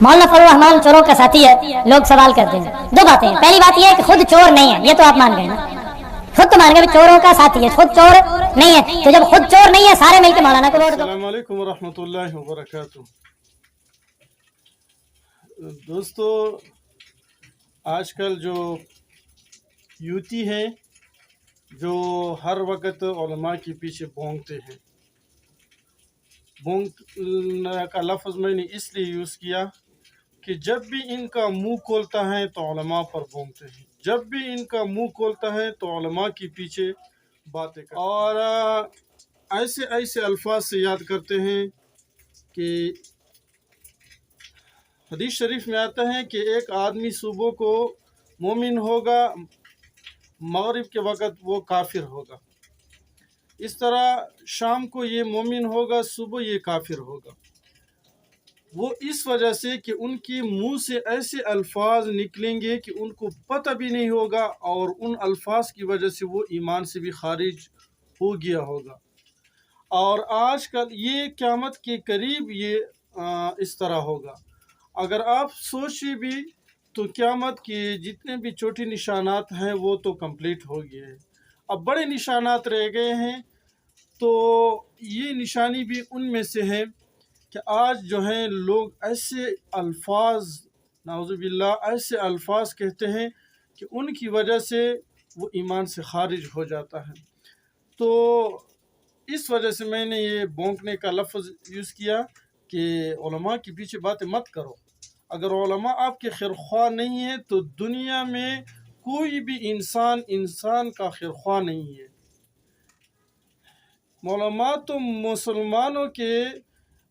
مولانا فضل الرحمان چوروں کا ساتھی ہے، لوگ سوال کرتے ہیں دو باتیں ہیں، پہلی بات یہ ہے کہ خود چور نہیں ہے، یہ تو آپ مان گئے نا، خود تو مان گئے چوروں کا ساتھی ہے، خود چور نہیں ہے، تو جب خود چور نہیں ہے سارے مل کے مولانا کو ووٹ دو۔ السلام علیکم ورحمۃ اللہ وبرکاتہ۔ دوستو، آج کل جو یوتی ہیں جو ہر وقت علماء کے پیچھے بھونکتے ہیں، بھونکنے کا لفظ میں نے اس لیے یوز کیا کہ جب بھی ان کا منہ کھولتا ہے تو علماء پر بھونکتے ہیں، جب بھی ان کا منہ کھولتا ہے تو علماء کے پیچھے باتیں کرتے ہیں، اور ایسے الفاظ سے یاد کرتے ہیں کہ حدیث شریف میں آتا ہے کہ ایک آدمی صبح کو مومن ہوگا، مغرب کے وقت وہ کافر ہوگا، اس طرح شام کو یہ مومن ہوگا، صبح یہ کافر ہوگا۔ وہ اس وجہ سے کہ ان کے منہ سے ایسے الفاظ نکلیں گے کہ ان کو پتہ بھی نہیں ہوگا، اور ان الفاظ کی وجہ سے وہ ایمان سے بھی خارج ہو گیا ہوگا۔ اور آج کل یہ قیامت کے قریب یہ اس طرح ہوگا۔ اگر آپ سوچیں بھی تو قیامت کے جتنے بھی چھوٹے نشانات ہیں وہ تو کمپلیٹ ہو گئے ہیں، اب بڑے نشانات رہ گئے ہیں۔ تو یہ نشانی بھی ان میں سے ہے کہ آج جو ہیں لوگ ایسے الفاظ، نعوذ باللہ، ایسے الفاظ کہتے ہیں کہ ان کی وجہ سے وہ ایمان سے خارج ہو جاتا ہے۔ تو اس وجہ سے میں نے یہ بھونکنے کا لفظ یوز کیا کہ علماء کے پیچھے باتیں مت کرو۔ اگر علماء آپ کے خیرخواہ نہیں ہیں تو دنیا میں کوئی بھی انسان کا خیرخواہ نہیں ہے۔ علماء تو مسلمانوں کے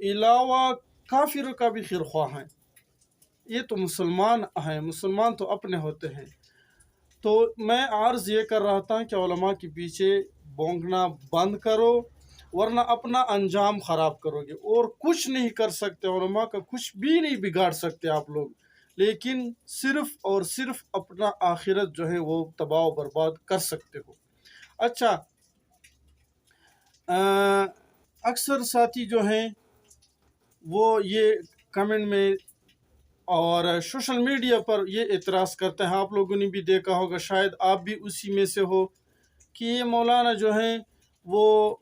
علاوہ کافروں کا بھی خیرخواہ ہیں، یہ تو مسلمان ہیں، مسلمان تو اپنے ہوتے ہیں۔ تو میں عرض یہ کر رہا تھا کہ علماء کے پیچھے بھونکنا بند کرو، ورنہ اپنا انجام خراب کرو گے، اور کچھ نہیں کر سکتے، علماء کا کچھ بھی نہیں بگاڑ سکتے آپ لوگ، لیکن صرف اور صرف اپنا آخرت جو ہے وہ تباہ و برباد کر سکتے ہو۔ اچھا، اکثر ساتھی جو ہیں وہ یہ کمنٹ میں اور سوشل میڈیا پر یہ اعتراض کرتے ہیں، آپ لوگوں نے بھی دیکھا ہوگا، شاید آپ بھی اسی میں سے ہو، کہ یہ مولانا جو ہیں وہ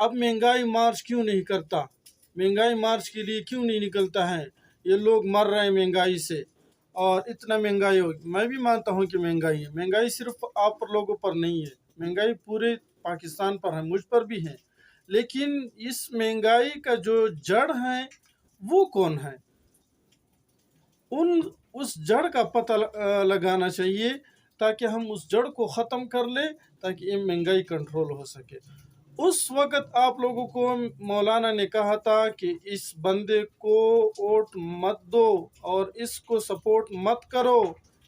اب مہنگائی مارچ کیوں نہیں کرتا، مہنگائی مارچ کے لیے کیوں نہیں نکلتا ہے، یہ لوگ مر رہے ہیں مہنگائی سے، اور اتنا مہنگائی ہوگی۔ میں بھی مانتا ہوں کہ مہنگائی ہے، مہنگائی صرف آپ لوگوں پر نہیں ہے، مہنگائی پورے پاکستان پر ہے، مجھ پر بھی ہے، لیکن اس مہنگائی کا جو جڑ ہے وہ کون ہے؟ اس جڑ کا پتہ لگانا چاہیے تاکہ ہم اس جڑ کو ختم کر لیں، تاکہ یہ مہنگائی کنٹرول ہو سکے۔ اس وقت آپ لوگوں کو مولانا نے کہا تھا کہ اس بندے کو ووٹ مت دو اور اس کو سپورٹ مت کرو،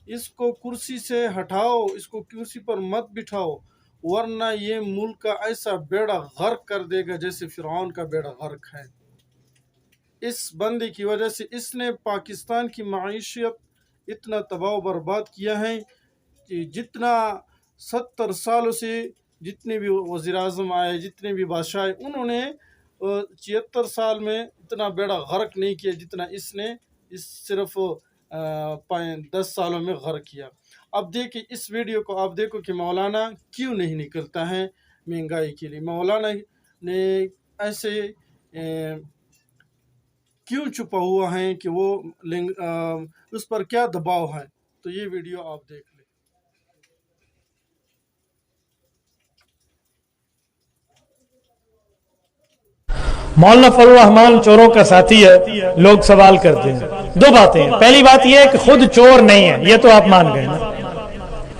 اس کو کرسی سے ہٹاؤ، اس کو کرسی پر مت بٹھاؤ، ورنہ یہ ملک کا ایسا بیڑا غرق کر دے گا جیسے فرعون کا بیڑا غرق ہے۔ اس بندے کی وجہ سے اس نے پاکستان کی معیشت اتنا تباہ و برباد کیا ہے کہ جتنا 70 سالوں سے جتنے بھی وزیر اعظم آئے، جتنے بھی بادشاہ آئے، انہوں نے 76 سال میں اتنا بیڑا غرق نہیں کیا جتنا اس نے صرف 10 سالوں میں غرق کیا۔ اب دیکھیں اس ویڈیو کو، آپ دیکھو کہ مولانا کیوں نہیں نکلتا ہے مہنگائی کے لیے، مولانا نے ایسے کیوں چھپا ہوا ہے کہ وہ اس پر کیا دباؤ ہے۔ تو یہ ویڈیو آپ دیکھ لیں۔ مولانا فضل الرحمان چوروں کا ساتھی ہے، لوگ سوال کرتے ہیں دو باتیں ہیں، پہلی بات یہ ہے کہ خود چور نہیں ہے، یہ تو آپ مان گئے نا،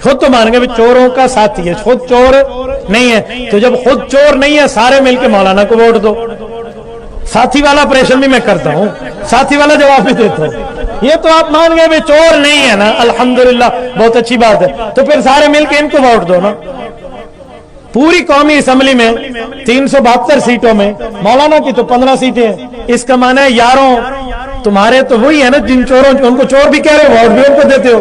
خود تو مان گئے چوروں کا ساتھی ہے، خود چور نہیں ہے، تو جب خود چور نہیں ہے سارے مل کے مولانا کو ووٹ دو۔ ساتھی والا آپریشن بھی میں کرتا ہوں، ساتھی والا جواب بھی دیتا ہوں، یہ تو آپ مان گئے چور نہیں ہے نا، الحمدللہ، بہت اچھی بات ہے، تو پھر سارے مل کے ان کو ووٹ دو نا۔ پوری قومی اسمبلی میں 372 سیٹوں میں مولانا کی تو 15 سیٹیں ہیں، اس کا معنی ہے یاروں تمہارے تو وہی ہے نا جن چوروں، ان کو چور بھی کہہ رہے ہو، ووٹ بھی ان کو دیتے ہو۔